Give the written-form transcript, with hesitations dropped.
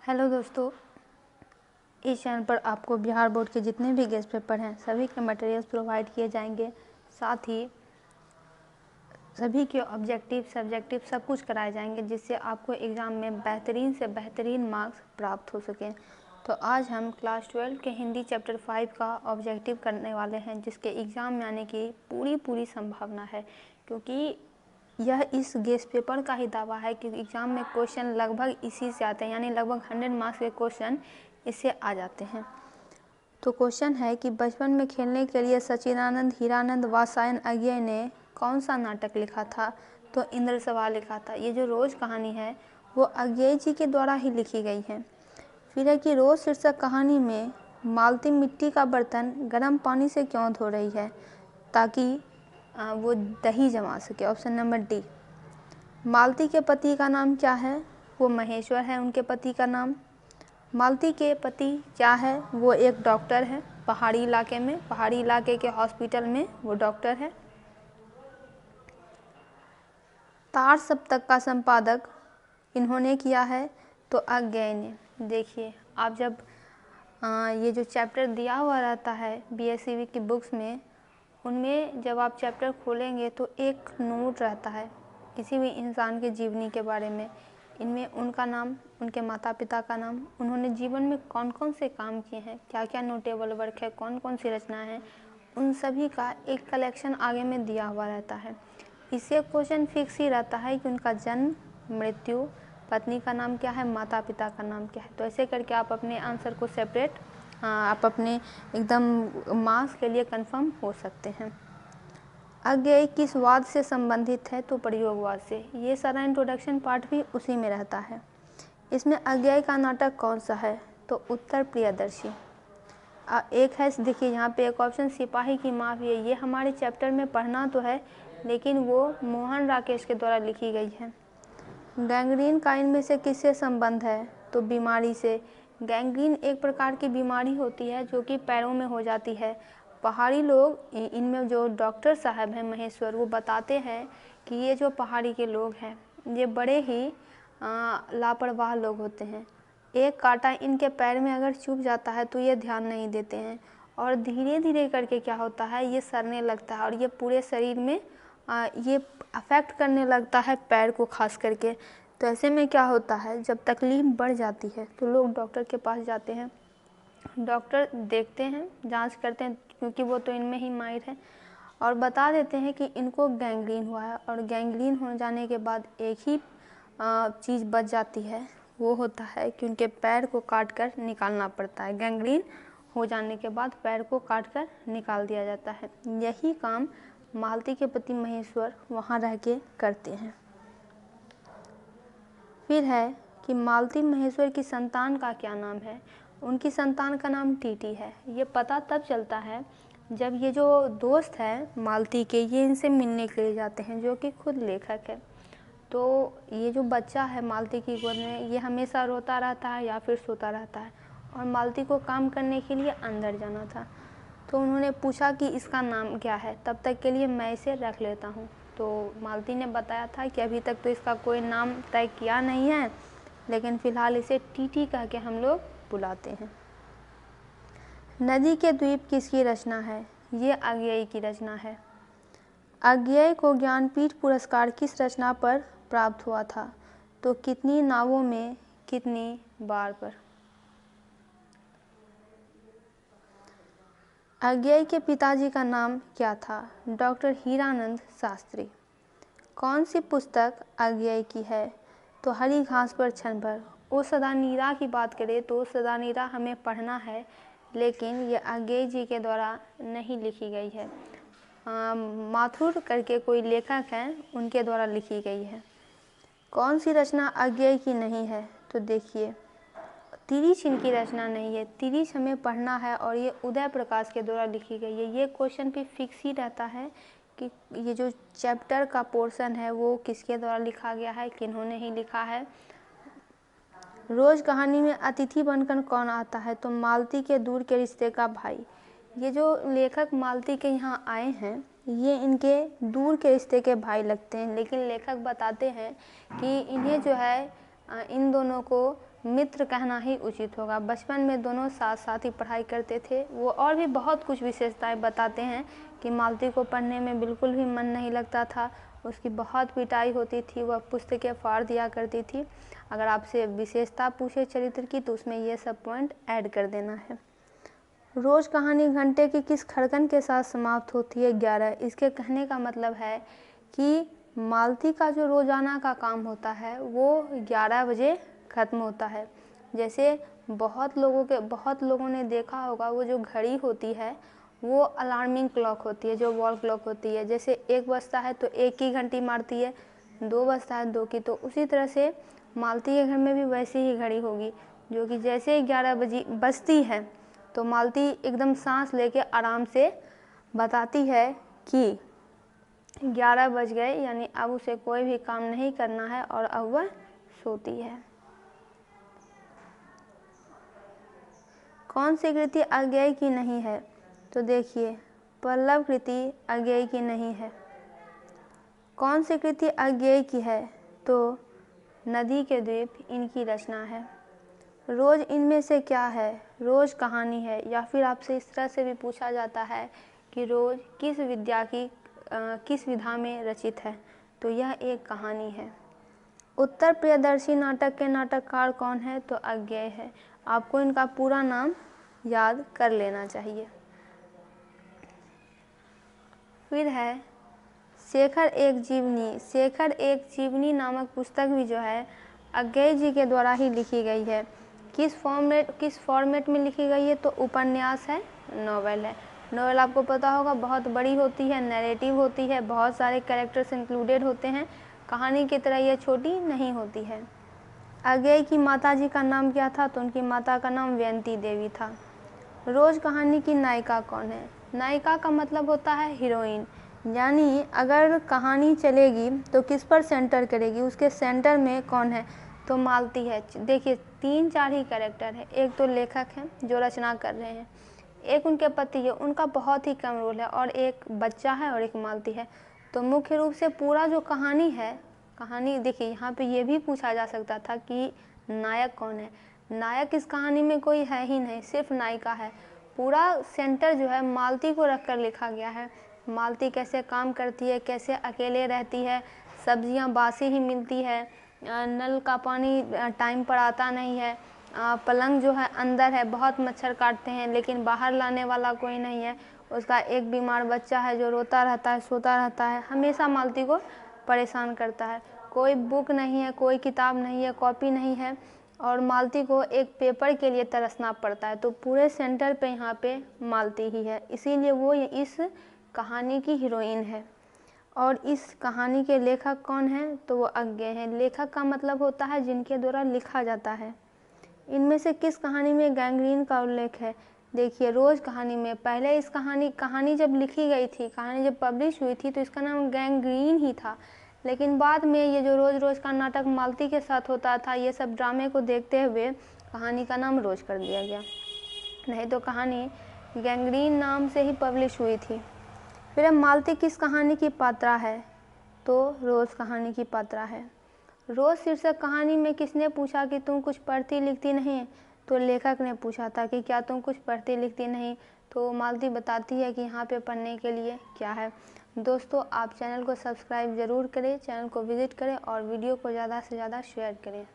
Hello दोस्तों, इस channel पर आपको बिहार बोर्ड के जितने भी गेस्ट पेपर हैं सभी के मटेरियल्स प्रोवाइड किए जाएंगे। साथ ही सभी के ऑब्जेक्टिव सब्जेक्टिव सब कुछ कराए जाएंगे, जिससे आपको एग्ज़ाम में बेहतरीन से बेहतरीन मार्क्स प्राप्त हो सकें। तो आज हम क्लास 12 के हिंदी चैप्टर 5 का ऑब्जेक्टिव करने वाले हैं, जिसके एग्ज़ाम में आने की पूरी संभावना है, क्योंकि यह इस गेस्ट पेपर का ही दावा है कि एग्ज़ाम में क्वेश्चन लगभग इसी से आते हैं, यानी लगभग 100 मार्क्स के क्वेश्चन इससे आ जाते हैं। तो क्वेश्चन है कि बचपन में खेलने के लिए सचिदानंद हीरानंद वात्स्यायन अज्ञेय ने कौन सा नाटक लिखा था? तो इंद्रसभा लिखा था। ये जो रोज़ कहानी है वो अज्ञेय जी के द्वारा ही लिखी गई है। फिर है कि रोज़ शीर्षक कहानी में मालती मिट्टी का बर्तन गर्म पानी से क्यों धो रही है? ताकि वो दही जमा सके। Option number D. मालती के पति का नाम क्या है? वो महेश्वर है उनके पति का नाम। मालती के पति क्या है? वो एक डॉक्टर है, पहाड़ी इलाके के हॉस्पिटल में वो डॉक्टर है। तार सप्तक का संपादक इन्होंने किया है, तो अज्ञेय ने। देखिए, आप जब ये जो चैप्टर दिया हुआ रहता है BSCV की बुक्स में, उनमें जब आप चैप्टर खोलेंगे तो एक नोट रहता है किसी भी इंसान के जीवनी के बारे में। इनमें उनका नाम, उनके माता पिता का नाम, उन्होंने जीवन में कौन कौन से काम किए हैं, क्या क्या नोटेबल वर्क है, कौन कौन सी रचनाएं हैं, उन सभी का एक कलेक्शन आगे में दिया हुआ रहता है। इससे क्वेश्चन फिक्स ही रहता है कि उनका जन्म, मृत्यु, पत्नी का नाम क्या है, माता पिता का नाम क्या है। तो ऐसे करके आप अपने आंसर को सेपरेट आप अपने एकदम मार्क्स के लिए कंफर्म हो सकते हैं। अज्ञेय किस वाद से संबंधित है? तो प्रयोगवाद से। ये सारा इंट्रोडक्शन पार्ट भी उसी में रहता है। इसमें अज्ञेय का नाटक कौन सा है? तो उत्तर प्रियदर्शी। एक है, देखिए यहाँ पे एक ऑप्शन सिपाही की माँ भी है। ये हमारे चैप्टर में पढ़ना तो है, लेकिन वो मोहन राकेश के द्वारा लिखी गई है। गैंग्रीन का इनमें से किससे संबंध है? तो बीमारी से। गैंग्रीन एक प्रकार की बीमारी होती है जो कि पैरों में हो जाती है। पहाड़ी लोग, इनमें जो डॉक्टर साहब हैं महेश्वर, वो बताते हैं कि ये जो पहाड़ी के लोग हैं ये बड़े ही लापरवाह लोग होते हैं। एक कांटा इनके पैर में अगर चुभ जाता है तो ये ध्यान नहीं देते हैं, और धीरे धीरे करके क्या होता है, ये सड़ने लगता है और ये पूरे शरीर में ये अफेक्ट करने लगता है पैर को खास करके। तो ऐसे में क्या होता है, जब तकलीफ बढ़ जाती है तो लोग डॉक्टर के पास जाते हैं। डॉक्टर देखते हैं, जांच करते हैं, क्योंकि वो तो इनमें ही माहिर है, और बता देते हैं कि इनको गैंग्रीन हुआ है। और गैंग्रीन हो जाने के बाद एक ही चीज़ बच जाती है, वो होता है कि उनके पैर को काट कर निकालना पड़ता है। गैंग्रीन हो जाने के बाद पैर को काट कर निकाल दिया जाता है। यही काम मालती के पति महेश्वर वहाँ रह के करते हैं। फिर है कि मालती महेश्वर की संतान का क्या नाम है? उनकी संतान का नाम टीटी है। ये पता तब चलता है जब ये जो दोस्त है मालती के, ये इनसे मिलने के लिए जाते हैं, जो कि खुद लेखक है। तो ये जो बच्चा है मालती की गोद में, ये हमेशा रोता रहता है या फिर सोता रहता है, और मालती को काम करने के लिए अंदर जाना था। तो उन्होंने पूछा कि इसका नाम क्या है, तब तक के लिए मैं इसे रख लेता हूँ। तो मालती ने बताया था कि अभी तक तो इसका कोई नाम तय किया नहीं है, लेकिन फ़िलहाल इसे टीटी कह के हम लोग बुलाते हैं। नदी के द्वीप किसकी रचना है? ये अज्ञेय की रचना है। अज्ञेय को ज्ञानपीठ पुरस्कार किस रचना पर प्राप्त हुआ था? तो कितनी नावों में कितनी बार पर। अज्ञेय के पिताजी का नाम क्या था? डॉक्टर हीरानंद शास्त्री। कौन सी पुस्तक अज्ञेय की है? तो हरी घास पर क्षण भर। ओ सदा नीरा की बात करें तो सदा नीरा हमें पढ़ना है, लेकिन ये अज्ञेय जी के द्वारा नहीं लिखी गई है। माथुर करके कोई लेखक हैं, उनके द्वारा लिखी गई है। कौन सी रचना अज्ञेय की नहीं है? तो देखिए, तिरिछ इनकी रचना नहीं है। तिरिछ हमें पढ़ना है और ये उदय प्रकाश के द्वारा लिखी गई है। ये क्वेश्चन भी फिक्स ही रहता है कि ये जो चैप्टर का पोर्शन है वो किसके द्वारा लिखा गया है, किन्होंने ही लिखा है। रोज कहानी में अतिथि बनकर कौन आता है? तो मालती के दूर के रिश्ते का भाई। ये जो लेखक मालती के यहाँ आए हैं, ये इनके दूर के रिश्ते के भाई लगते हैं, लेकिन लेखक बताते हैं कि इन्हें जो है इन दोनों को मित्र कहना ही उचित होगा। बचपन में दोनों साथ साथ ही पढ़ाई करते थे। वो और भी बहुत कुछ विशेषताएं बताते हैं कि मालती को पढ़ने में बिल्कुल भी मन नहीं लगता था, उसकी बहुत पिटाई होती थी, वह पुस्तकें फाड़ दिया करती थी। अगर आपसे विशेषता पूछे चरित्र की तो उसमें ये सब पॉइंट ऐड कर देना है। रोज़ कहानी घंटे की किस खड़कन के साथ समाप्त होती है? 11। इसके कहने का मतलब है कि मालती का जो रोज़ाना का काम होता है वो 11 बजे ख़त्म होता है। जैसे बहुत लोगों ने देखा होगा, वो जो घड़ी होती है वो अलार्मिंग क्लॉक होती है, जो वॉल क्लॉक होती है। जैसे 1 बजता है तो 1 की घंटी मारती है, 2 बजता है 2 की। तो उसी तरह से मालती के घर में भी वैसी ही घड़ी होगी, जो कि जैसे 11 बजती है तो मालती एकदम सांस लेके आराम से बताती है कि 11 बज गए, यानी अब उसे कोई भी काम नहीं करना है और अब वह सोती है। कौन सी कृति अज्ञेय की नहीं है? तो देखिए, पल्लव कृति अज्ञेय की नहीं है। कौन सी कृति अज्ञेय की है? तो नदी के द्वीप इनकी रचना है। रोज़ इनमें से क्या है? रोज़ कहानी है। या फिर आपसे इस तरह से भी पूछा जाता है कि रोज़ किस विधा में रचित है? तो यह एक कहानी है। उत्तर प्रियदर्शी नाटक के नाटककार कौन है? तो अज्ञेय है। आपको इनका पूरा नाम याद कर लेना चाहिए। फिर है शेखर एक जीवनी। शेखर एक जीवनी नामक पुस्तक भी जो है अज्ञेय जी के द्वारा ही लिखी गई है। किस फॉर्मेट में लिखी गई है? तो उपन्यास है, नॉवेल है। नॉवेल आपको पता होगा बहुत बड़ी होती है, नैरेटिव होती है, बहुत सारे कैरेक्टर्स इंक्लूडेड होते हैं। कहानी की तरह यह छोटी नहीं होती है। अज्ञेय की माता जी का नाम क्या था? तो उनकी माता का नाम वयंती देवी था। रोज़ कहानी की नायिका कौन है? नायिका का मतलब होता है हीरोइन, यानी अगर कहानी चलेगी तो किस पर सेंटर करेगी, उसके सेंटर में कौन है? तो मालती है। देखिए 3-4 ही कैरेक्टर है। एक तो लेखक हैं जो रचना कर रहे हैं, एक उनके पति है, उनका बहुत ही कम रोल है, और एक बच्चा है और एक मालती है। तो मुख्य रूप से पूरा जो कहानी है, कहानी देखिए यहाँ पे ये भी पूछा जा सकता था कि नायक कौन है। नायक इस कहानी में कोई है ही नहीं, सिर्फ नायिका है। पूरा सेंटर जो है मालती को रखकर लिखा गया है। मालती कैसे काम करती है, कैसे अकेले रहती है, सब्जियां बासी ही मिलती है, नल का पानी टाइम पर आता नहीं है, पलंग जो है अंदर है, बहुत मच्छर काटते हैं लेकिन बाहर लाने वाला कोई नहीं है, उसका एक बीमार बच्चा है जो रोता रहता है, सोता रहता है, हमेशा मालती को परेशान करता है। कोई बुक नहीं है, कोई किताब नहीं है, कॉपी नहीं है, और मालती को एक पेपर के लिए तरसना पड़ता है। तो पूरे सेंटर पे यहाँ पे मालती ही है, इसीलिए वो इस कहानी की हीरोइन है। और इस कहानी के लेखक कौन हैं? तो वो अज्ञेय हैं। लेखक का मतलब होता है जिनके द्वारा लिखा जाता है। इनमें से किस कहानी में गैंग्रीन का उल्लेख है? देखिए रोज़ कहानी में पहले इस कहानी जब लिखी गई थी, कहानी जब पब्लिश हुई थी तो इसका नाम गैंग्रीन ही था, लेकिन बाद में ये जो रोज़ का नाटक मालती के साथ होता था, ये सब ड्रामे को देखते हुए कहानी का नाम रोज़ कर दिया गया, नहीं तो कहानी गैंग्रीन नाम से ही पब्लिश हुई थी। फिर मालती किस कहानी की पात्रा है? तो रोज़ कहानी की पात्रा है। रोज़ शीर्षक कहानी में किसने पूछा कि तुम कुछ पढ़ती लिखती नहीं? तो लेखक ने पूछा था कि क्या तुम कुछ पढ़ती लिखती नहीं? तो मालती बताती है कि यहाँ पे पढ़ने के लिए क्या है। दोस्तों आप चैनल को सब्सक्राइब ज़रूर करें, चैनल को विज़िट करें और वीडियो को ज़्यादा से ज़्यादा शेयर करें।